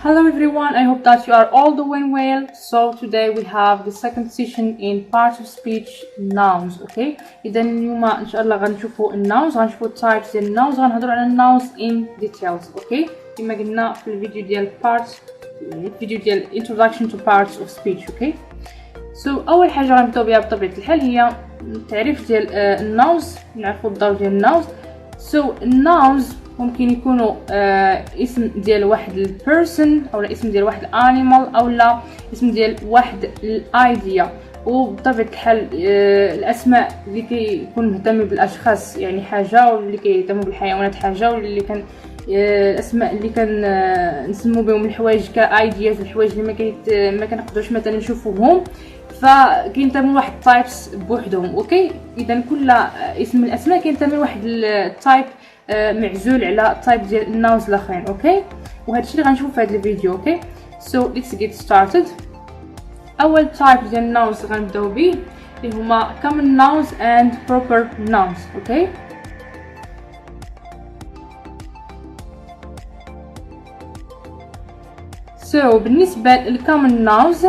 Hello everyone, I hope that you are all doing well. So today we have the second session in parts of speech nouns. Okay, إذا اليوم إن شاء الله غنشوفوا الناونز، غنشوفوا التايبس ديال الناونز، غنهضروا على الناونز in details. Okay، كما قلنا في الفيديو ديال parts، الفيديو ديال introduction to parts of speech. Okay، so أول حاجة غنبداو بها بطبيعة الحال هي التعريف ديال الناونز، نعرفوا الدور ديال الناونز. So الناونز ممكن يكونوا اسم ديال واحد البيرسون او اسم ديال واحد الانيمال او لا اسم ديال واحد الايديا. وبطبيعه الحال الاسماء اللي كيكون مهتم بالاشخاص يعني حاجه، واللي كيهتموا بالحيوانات حاجه، واللي كان الاسماء اللي كان نسمو بهم الحوايج كايدياز، الحوايج اللي ما كنقدروش مثلا نشوفوهم، فكينتموا لواحد التايبس بوحدهم. اوكي، اذا كل اسم من الاسماء كينتمي لواحد التايب معزول على التايب ديال الناونز الاخرين. اوكي، وهذا الشيء اللي غنشوفو في هذا الفيديو. اوكي، سو ليتس جيت ستارتد. اول تايب ديال الناونز غنبداو به اللي هما common nouns and proper nouns. اوكي، سو بالنسبه للcommon nouns،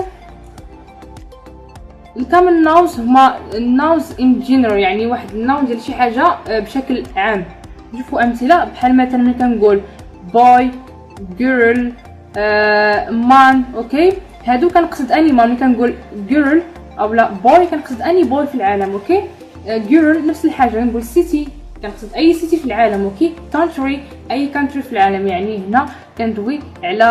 الcommon nouns هما الناونز in general، يعني واحد الناون ديال شي حاجه بشكل عام. نشوفوا امثله بحال مثلا ملي كنقول boy girl man. اوكي، هادو كنقصد انيمال. ملي كنقول girl او لا boy كنقصد اني boy في العالم. اوكي، girl نفس الحاجه. كنقول city كنقصد اي city في العالم. اوكي، country اي country في العالم. يعني هنا كندوي على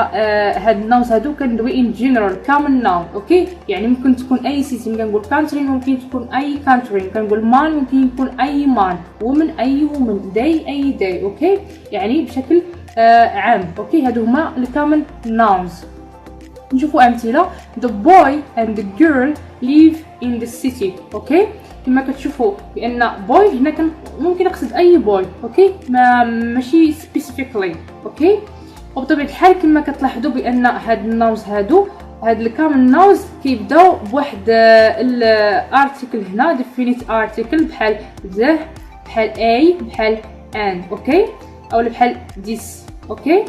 هاد الناونز هادو كندوي in general common noun. اوكي، يعني ممكن تكون اي city. ملي كنقول country ممكن تكون اي country. كنقول man ممكن يكون اي man، woman اي woman، day اي day. اوكي، يعني بشكل عام. اوكي، هادو هما common nouns. نشوفوا امثله. the boy and the girl live in the city. اوكي، كما كتشوفوا بان boy هنا ممكن نقصد اي boy. اوكي، ماشي specifically. اوكي، وبطبيعه الحال كما كتلاحظوا بان هاد الناونز هادو هاد الكامل ناونز كيبداو بواحد الارتيكل هنا، definite article، بحال the، بحال a، بحال an. اوكي، او بحال this. اوكي،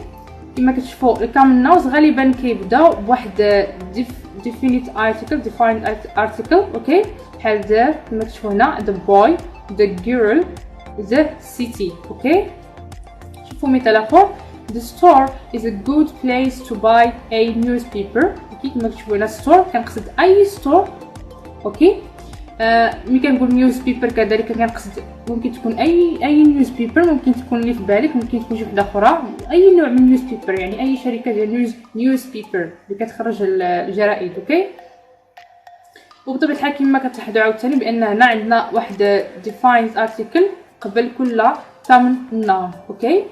كما كتشوفوا الكامل ناونز غالبا كيبداو بواحد definite article. اوكي، بحال the كما كتشوفوا هنا the boy the girl the city. اوكي، شوفوا مثال اخر. The store is a good place to buy a newspaper. اوكي، كما كتشوفوا هنا store كنقصد اي store. اوكي، ملي كنقول newspaper كذلك كنقصد ممكن تكون اي newspaper، ممكن تكون اللي في بالك، ممكن تكون شي وحده اخرى، اي نوع من newspaper، يعني اي شركه ديال newspaper اللي كتخرج الجرائد. اوكي، وبطبيعه الحال كما كتلاحظوا عاوتاني بان هنا عندنا واحد defined article قبل كل common noun. اوكي،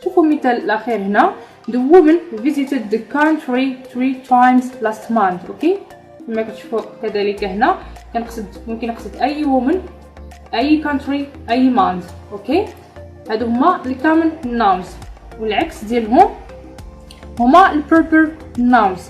شوفوا المثال الاخير هنا. the woman visited the country 3 times last month. اوكي، كما كتشوفوا كذلك هنا ممكن نقصد اي woman اي country اي month. اوكي، هادو هما common nouns، والعكس ديالهم هما proper nouns.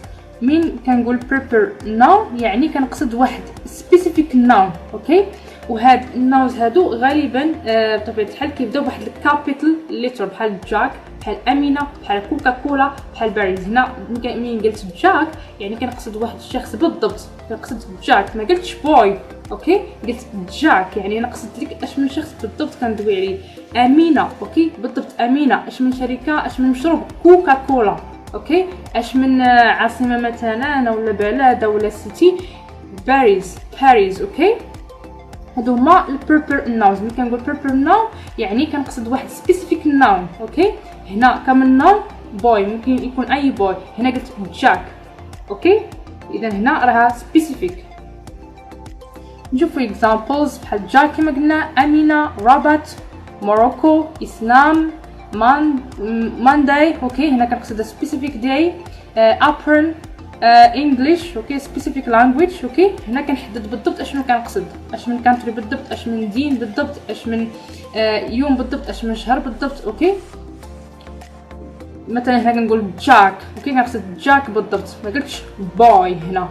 من كنقول proper noun يعني كنقصد واحد specific noun. اوكي، وهاد الناونز هادو غالبا بطبيعه الحال كيبداو بواحد الكابيتال ليتر، بحال جاك، بحال امينه، بحال كوكا كولا، بحال باريز. هنا ملي قلت جاك يعني كنقصد واحد الشخص بالضبط، كنقصد جاك، ما قلتش بوي. اوكي، قلت جاك يعني انا قصدت لك اش من شخص بالضبط كندوي عليه. امينه، اوكي، بالضبط امينه اش من شركه، اش من مشروب، كوكا كولا. اوكي، اش من عاصمه مثلا ولا بلد ولا سيتي، باريس. اوكي، هادو هما البروبر ناونز. ملي كنقول بروبر ناون يعني كنقصد واحد سبيسيفيك ناون. اوكي، هنا كامل ناون بوي ممكن يكون اي بوي، هنا قلت جاك. اوكي، اذا هنا راها سبيسيفيك. نشوفوا اكزامبلز بحال جاك كما قلنا، امينه، رابط، موروكو، اسلام، مانداي. اوكي، هنا كنقصد سبيسيفيك داي، ابرن، انجلش. اوكي، سبيسيفيك لانجويج. اوكي، هنا كنحدد بالضبط اشنو كنقصد، اش من كانتري بالضبط، اش من دين بالضبط، اش من يوم بالضبط، اش من شهر بالضبط. اوكي، مثلا هنا كنقول جاك. اوكي، كنقصد جاك بالضبط، ما قلتش بوي. هنا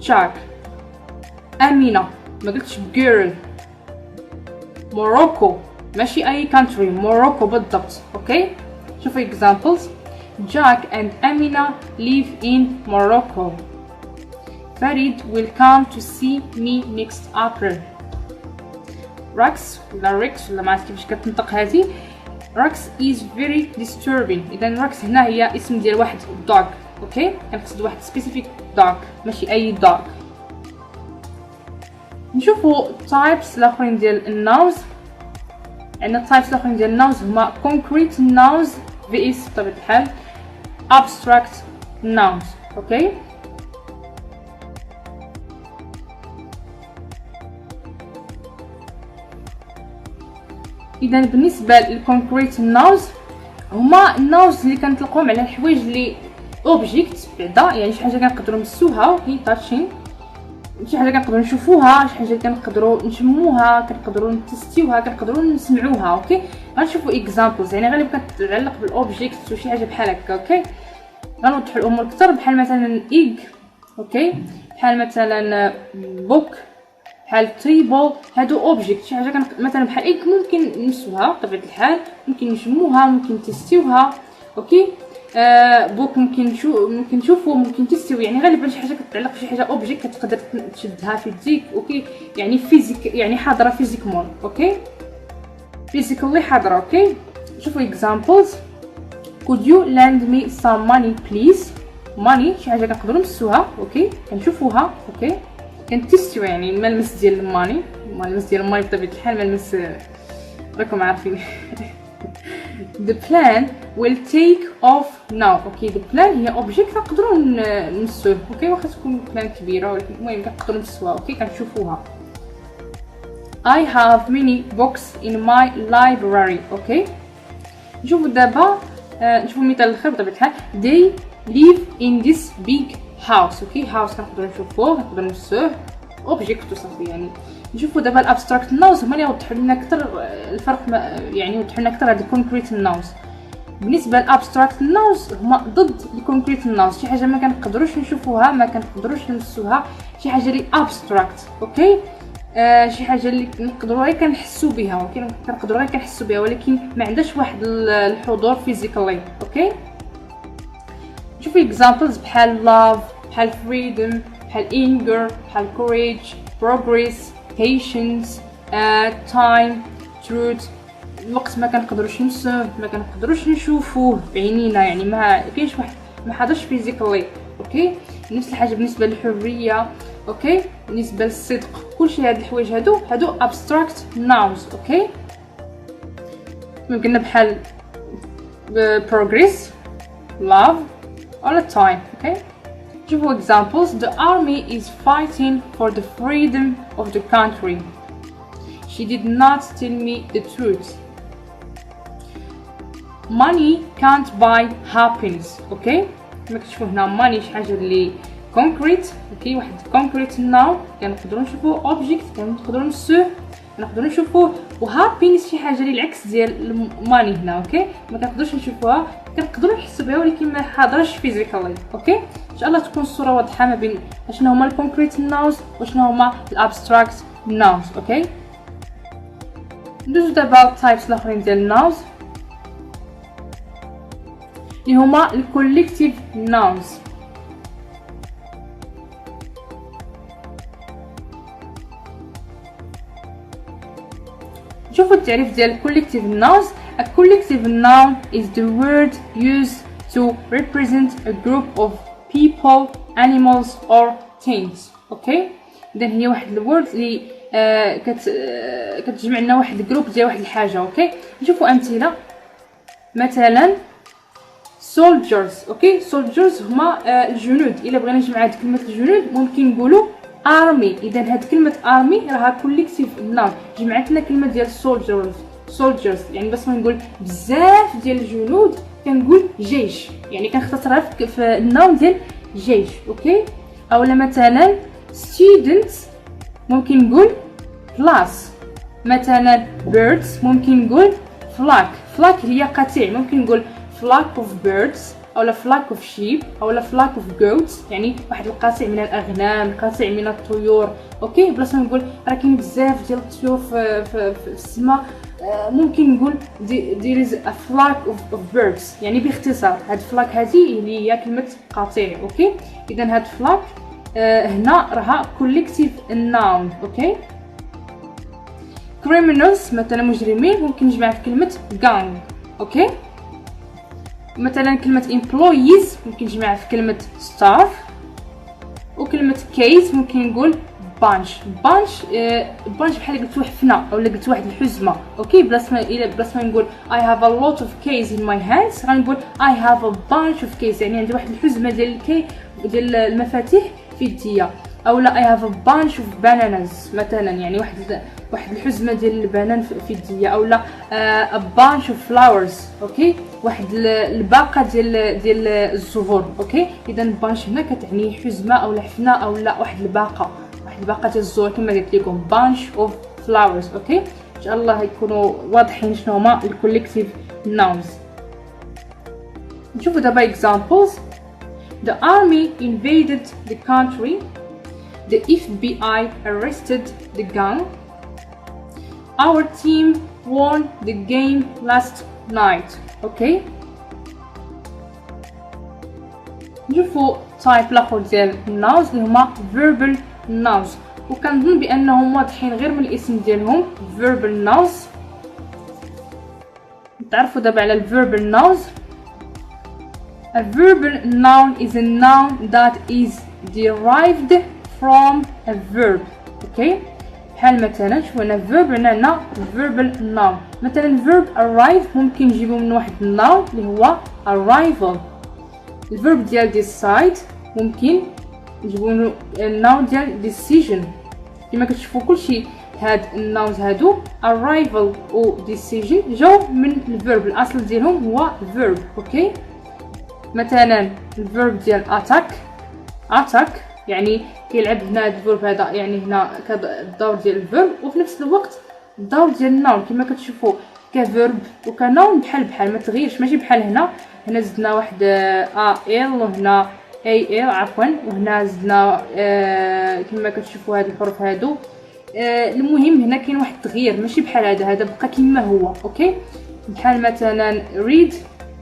جاك. امينه ما قلتش جيرل. موروكو ماشي اي كانتري، موروكو بالضبط. اوكي، شوفوا examples. Jack and Amina live in Morocco. Farid will come to see me next April. Rax ولا ريكس ولا ما عرفت كيفاش كتنطق هذه. Rax is very disturbing. اذا Rax هنا هي اسم ديال واحد dog. اوكي كنقصد واحد specific dog ماشي اي dog. نشوفوا types الاخرين ديال الناوز. عندنا types الاخرين ديال الناوز هما concrete nouns vs بطبيعة الحال abstract nouns. اوكي اذا بالنسبه للكونكريت ناوز هما الناوز اللي كنطلقوهم على الحوايج اللي اوبجيكت بعدا، يعني شي حاجه كنقدروا نمسوها هي تاتشين، شي حاجه كنقدروا نشوفوها، شي حاجه كنقدروا نشموها، كنقدروا نتستيوها، كنقدروا نسمعوها. اوكي غنشوفوا اكزامبلز يعني غالبا كتعلق بالاوبجيكت وشي حاجه بحال هكا. اوكي غنوضحوا الامور اكثر بحال مثلا ايغ. اوكي بحال مثلا بوك، بحال تريبل، هادو اوبجيكت شي حاجه مثلا بحال ايغ ممكن نمسوها بطبيعه الحال، ممكن نشموها، ممكن تستيوها. اوكي بوك ممكن نشوفو، ممكن تستيو، يعني غالبا شي حاجه كتعلق بشي حاجه اوبجيكت كتقدر تشدها في يديك. اوكي يعني فيزيك، يعني حاضره فيزيكمون. اوكي فيزيكالي حاضره. اوكي شوفوا examples. could you lend me some money please. money شي حاجه كنقدروا نمسوها. اوكي كنشوفوها. اوكي كنتستيو، يعني الملمس ديال الماني، الملمس ديال الماني بطبيعه الحال ملمس راكم عارفين. The plan will take off now. اوكي the plan هي اوبجيكت كنقدروا نمسوه. اوكي واخا تكون بلان كبيره ولكن المهم كنقدروا نمسوها. اوكي كنشوفوها. I have many books in my library. اوكي نشوفوا دابا نشوفوا المثال الاخر بطبيعه الحال. They live in this big house. اوكي house كنقدروا نشوفوه، كنقدروا نمسوه، اوبجيكت وصافي. يعني نشوفوا دابا الابستراكت ناوز هما اللي يوضحوا لنا اكثر الفرق، يعني يوضحوا لنا اكثر هاد الكونكريت ناوز. بالنسبه للابستراكت ناوز هما ضد الكونكريت ناوز، شي حاجه ما كنقدروش نشوفوها، ما كنقدروش نمسوها، شي حاجه اللي ابستراكت. اوكي شي حاجه اللي نقدروا غير كنحسوا بها. اوكي كنقدروا غير كنحسوا بها ولكن ما عندهاش واحد الحضور فيزيكالي. اوكي شوفوا اكزامبلز بحال love، بحال freedom، بحال anger، بحال courage، progress، patience، time، truth. الوقت ما كنقدروش نمسوه، ما كنقدروش نشوفوه بعينينا، يعني ما كاينش واحد ما حاضرش فيزيكالي. اوكي نفس الحاجه بالنسبه للحريه. اوكي بالنسبه للصدق، كلشي هاد الحوايج هادو abstract nouns. اوكي ممكن بحال progress، love ولا time. اوكي شوفوا examples. The army is fighting for the freedom of the country. She did not tell me the truth. Money can't buy happiness. اوكي كما كتشوفوا هنا money شي حاجه اللي concrete. اوكي واحد concrete noun كنقدروا نشوفوا object، كنقدروا نمسوه، كنقدروا نشوفوه. و happiness شي حاجه اللي العكس ديال money هنا. اوكي ما كنقدروش نشوفوها، كنقدروا نحسوا بها ولكن ما حاضرش فيزيكالي. اوكي ان شاء الله تكون الصوره واضحه ما بين شنو هما الكونكريت ناوز وشنو هما الابستراكت ناوز. اوكي ندوزو دابا التايبس الاخرين ديال الناوز اللي هما الكوليكتيف ناوز. شوفوا التعريف ديال collective nouns. A collective noun is the word used to represent a group of people, animals or things. اوكي اذا هي واحد الورد اللي كتجمع لنا واحد الجروب ديال واحد الحاجه. اوكي نشوفوا امثله. مثلا soldiers. اوكي soldiers هما الجنود. الا بغينا نجمع هاد كلمه الجنود ممكن نقولوا army. اذا هاد كلمه army راها كوليكتيف ناون، جمعت لنا كلمه ديال soldiers يعني بس ما نقول بزاف ديال الجنود كنقول جيش، يعني كنختصرها في الناون ديال جيش. اوكي اولا مثلا students ممكن نقول class. مثلا birds ممكن نقول flock هي قطيع، ممكن نقول flock of birds اولا flock of sheep اولا flock of goats، يعني واحد القطيع من الاغنام، قطيع من الطيور. اوكي بلاصه نقول راه كاين بزاف ديال الطيور في السماء، ممكن نقول there is a flock of birds. يعني باختصار هاد flock هذه اللي هي كلمة قطيع. اوكي اذا هاد flock هنا راها collective noun. اوكي criminals مثلا مجرمين ممكن نجمع في كلمة gang. اوكي مثلا كلمة employees ممكن نجمع في كلمة staff. وكلمة case ممكن نقول bunch. بحال قلت حفنة او قلت واحد الحزمة. اوكي بلاص ما نقول I have a lot of keys in my hands غنقول I have a bunch of keys يعني عندي واحد الحزمة ديال المفاتيح في يديا. او لا I have a bunch of bananas مثلا يعني واحد الحزمه ديال البنان في يديا. او لا a bunch of flowers. اوكي واحد الباقه ديال الزهور. اوكي اذا bunch هنا كتعني حزمه او حفنه او لا واحد الباقه ديال الزهور كما قلت لكم bunch of flowers. اوكي ان شاء الله يكونوا واضحين شنو هما الكوليكتيف nouns. نشوفوا دابا examples. The army invaded the country. The FBI arrested the gang. Our team won the game last night. Okay. نشوفوا type لاخر ديال nouns اللي هما verbal nouns وكنظن بانهم واضحين غير من الاسم ديالهم verbal nouns. نتعرفوا دابا على verbal nouns. A verbal noun is a noun that is derived from a verb. okay بحال مثلا شوف هنا verb هنا verbal noun. مثلا verb arrive ممكن نجيبو من واحد الناون اللي هو arrival. الverb ديال decide ممكن نجيبو من الناون ديال decision. كما كتشوفوا كلشي هاد الناونز هادو arrival و decision جاو من الverb الاصل ديالهم هو verb. اوكي مثلا الverb ديال attack يعني كيلعب هنا هاد الفيرب هذا يعني هنا الدور ديال الفيرب وفي نفس الوقت الدور ديال النون كما كتشوفوا كفيرب وكنون بحال ما تغيرش ماشي بحال هنا زدنا واحد ال وهنا ال عفوا وهنا زدنا كما كتشوفوا هاد الحروف هادو. المهم هنا كاين واحد التغيير ماشي بحال هذا بقى كما هو. اوكي بحال مثلا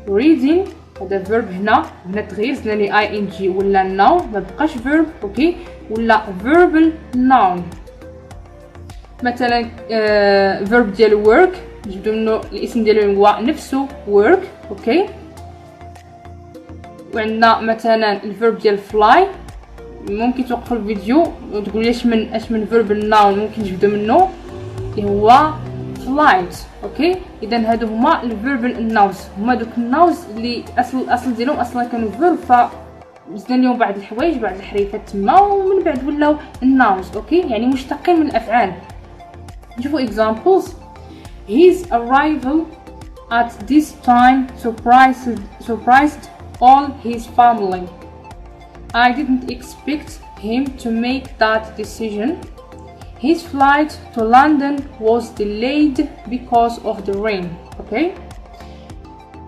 reading هذا فيرب هنا تغير زدنا لي اي ان جي ولا ناون ما بقاش فيرب. اوكي ولا verbal noun. مثلا فيرب ديال work نجبدو منه الاسم ديالو هو نفسه work. اوكي وعندنا مثلا الفيرب ديال fly ممكن توقفوا الفيديو وتقول لي اش من verbal noun ممكن نجبدو منه اللي هو flight. اوكي اذا هادو هما الفيربال ناونز هما دوك الناونز اللي اصل ديالهم اصلا كانوا فيرب فزدنا لهم بعض الحوايج بعض الحريفات تما ومن بعد ولاو الناونز. اوكي يعني مشتقين من الافعال. نشوفوا examples. His arrival at this time surprised all his family. I didn't expect him to make that decision. His flight to London was delayed because of the rain. Okay.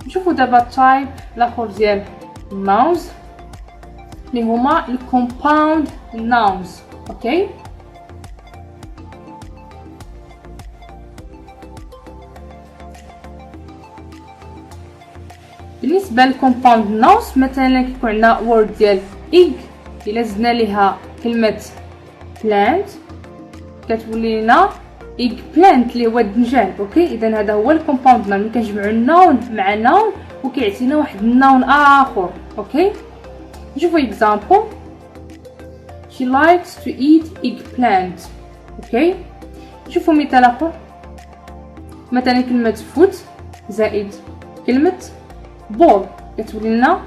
نشوفوا دابا type لاخر ديال nouns اللي هما compound nouns. Okay. بالنسبه للكومباوند nouns مثلا كيكون عندنا word ديال egg الا زدنا ليها كلمه plant كتولي لنا ايغ بلانت اللي هو الدنجال. اوكي اذا هذا هو الكومباوند ناون. ملي كنجمعوا الناون مع ناون وكيعطينا واحد الناون اخر. اوكي نشوفوا example. She likes to eat eggplant. اوكي نشوفوا مثال اخر. مثلا كلمه foot زائد كلمه ball كتولي لنا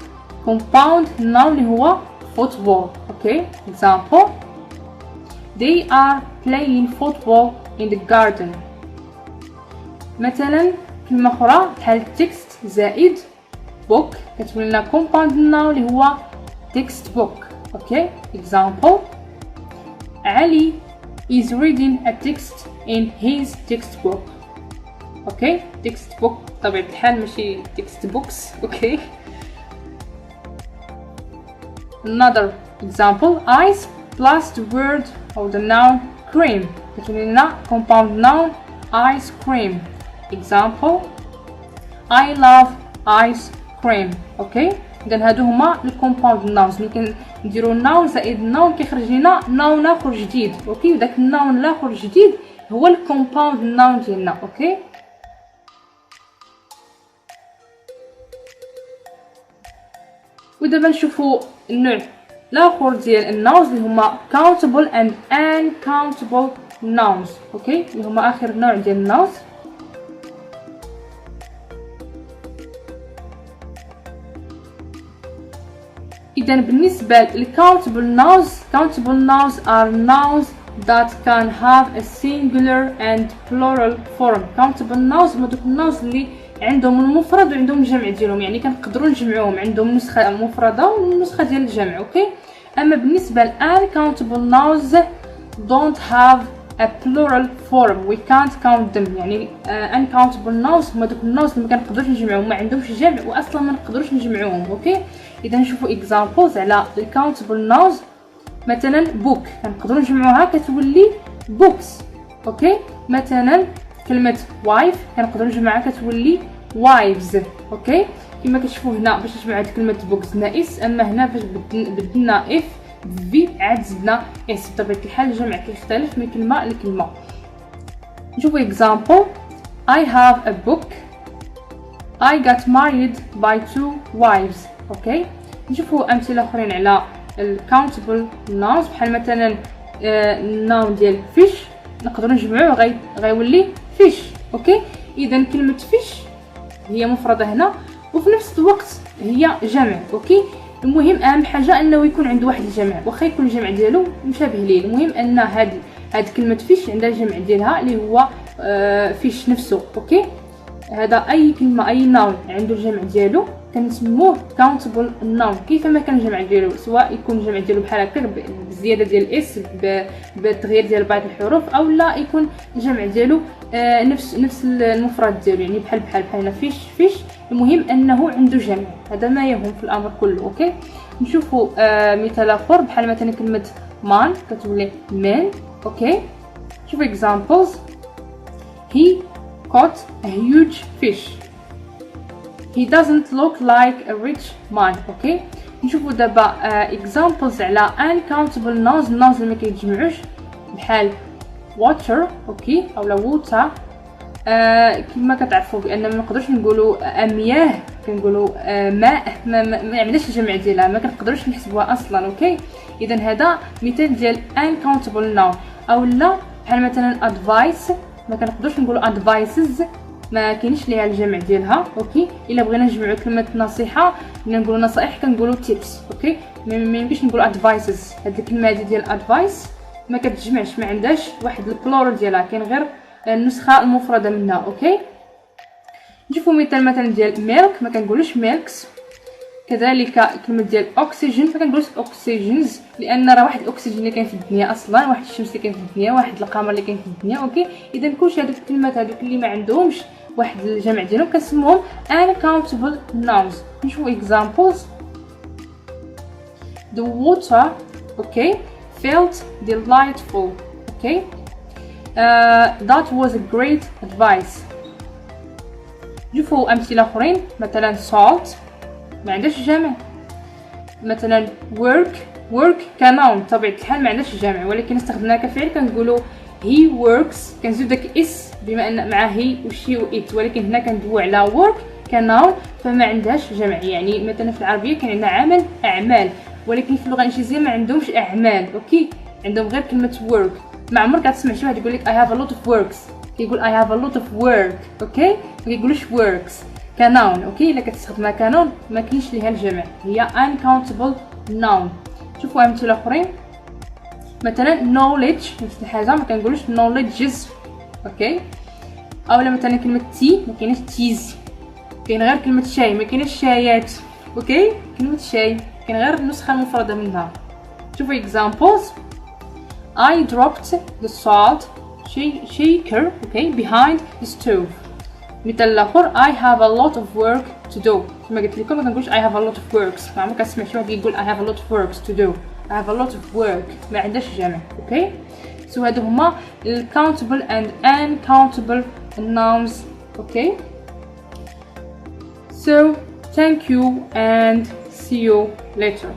compound noun اللي هو football. اوكي example. They are playing football in the garden. مثلا كلمة أخرى بحال text زائد book كتولي لنا compound noun اللي هو textbook. اوكي example. Ali is reading a text in his textbook. اوكي textbook بطبيعة الحال ماشي textbooks. اوكي another example. Ice plus the word or the noun cream كتولي لنا compound noun ice cream. example I love ice cream. اوكي اذا هادو هما الكومباوند ناونز. ملي كنديرو ناون زائد ناون كيخرج لينا ناون اخر جديد. اوكي وداك الناون الاخر جديد هو الكومباوند ناون ديالنا. اوكي ودابا نشوفوا النوع الاخر ديال الناونز اللي هما countable and uncountable nouns. اوكي اللي هما اخر نوع ديال الناونز. إذا بالنسبة للcountable nouns are nouns that can have a singular and plural form. countable nouns هما دوك الناونز اللي عندهم المفرد وعندهم الجمع ديالهم، يعني كنقدروا نجمعوهم، عندهم نسخة مفردة ونسخة ديال الجمع. اوكي اما بالنسبة ل uncountable nouns don't have a plural form, we can't count them. يعني uncountable nouns هما دوك الناونز اللي ما كنقدروش نجمعوهم، ما عندهمش جمع واصلا ما نقدروش نجمعوهم. اوكي اذا نشوفوا examples على الcountable nouns. مثلا book كنقدروا نجمعوها كتولي books. اوكي مثلا كلمه wife كنقدروا نجمعها كتولي wives. اوكي كما كتشوفوا هنا باش نجمعوا هاد كلمه books زدنا اس، اما هنا فاش بدلنا اف في عاد زدنا اس. بطبيعه الحال الجمع كيختلف من كلمه لكلمه. نشوفوا example I have a book I got married by 2 wives. اوكي نشوفوا امثله اخرين على الكاونتبل nouns بحال مثلا الناون ديال fish نقدروا نجمعوه غيولي fish. اوكي اذا كلمه fish هي مفرده هنا وفي نفس الوقت هي جمع. اوكي المهم اهم حاجه انه يكون عنده واحد الجمع، واخا يكون الجمع ديالو مشابه ليه. المهم ان هاد كلمه fish عندها الجمع ديالها اللي هو fish نفسه. اوكي هذا اي كلمه اي ناون عنده الجمع ديالو كنسموه countable noun كيفما كان الجمع ديالو، سواء يكون الجمع ديالو بحال هكا بزياده ديال الاس بالتغيير ديال بعض الحروف، او لا يكون الجمع ديالو نفس المفرد ديالو، يعني بحال هنا فيش. المهم انه عنده جمع، هذا ما يهم في الامر كله. اوكي نشوفوا مثال اخر بحال مثلا كلمه man كتولي man. اوكي شوفوا examples he caught a huge fish he doesn't look like a rich man. اوكي نشوفوا دابا examples على uncountable nouns اللي ما كيتجمعوش بحال water. اوكي اولا water. كما كتعرفوا بان ما نقدروش نقولوا مياه، كنقولوا ماء، ما يعملش الجمع ديالها، ما كنقدروش نحسبوها اصلا. اوكي اذا هذا مثال ديال uncountable noun. اولا بحال مثلا advice ما كنقدروش نقولوا advices، ما كاينش ليها الجمع ديالها. اوكي الا بغينا نجمعوا كلمه نصيحه بغينا نقولوا نصائح كنقولوا tips. اوكي ما يمكنش نقولوا advices. هذه الكلمه هذه ديال advice ما كتجمعش، ما عندهاش واحد البلورال ديالها، كاين غير النسخه المفرده منها. اوكي نشوفوا مثال ديال milk ما كنقولوش milks. كذلك كلمه ديال oxygen ما كنقولوش oxygens، لان راه واحد الاكسجين اللي كاين في الدنيا اصلا، واحد الشمس اللي كاين في الدنيا، واحد القمر اللي كاين في الدنيا. اوكي اذا كلشي هذوك الكلمات هذوك اللي ما عندهمش واحد الجمع ديالهم كنسموهم uncountable nouns. نشوفوا examples the water okay felt delightful. okay that was a great advice. نشوفوا امثله اخرين مثلا salt ما عندهاش جمع. مثلا work كنون طبيعه الحال ما عندهاش جمع، ولكن استخدمناها كفعل كنقولوا he works، كنزيد داك اس بما ان مع هي وشي وات، ولكن هنا كندوي على work كنون فما عندهاش جمع. يعني مثلا في العربيه كان عندنا عمل اعمال، ولكن في اللغه الانجليزيه ما عندهمش اعمال. اوكي عندهم غير كلمه work. ما عمرك كتسمع شي واحد يقول لك I have a lot of works، كيقول I have a lot of work. اوكي ما كيقولوش works كنون. اوكي الا كتستخدمها كنون ما كاينش ليها الجمع، هي uncountable noun. شوفوا امثله اخرين مثلا knowledge نفس الحاجه ما كنقولوش knowledges. اوكي اولا مثلا كلمه تي ما كايناش تيز، كاين غير كلمه شاي ما كايناش شايات. اوكي كلمه شاي كاين غير النسخه المفرده منها. شوفوا examples I dropped the salt shaker okay behind the stove. مثال الاخر I have a lot of work to do. كما قلت لكم ما كنقولش I have a lot of works، ما عمرك كتسمع شي واحد يقول I have a lot of works to do. I have a lot of work ما عندهاش جمع. اوكي سو هادو هما countable and uncountable nouns Okay, so thank you and see you later.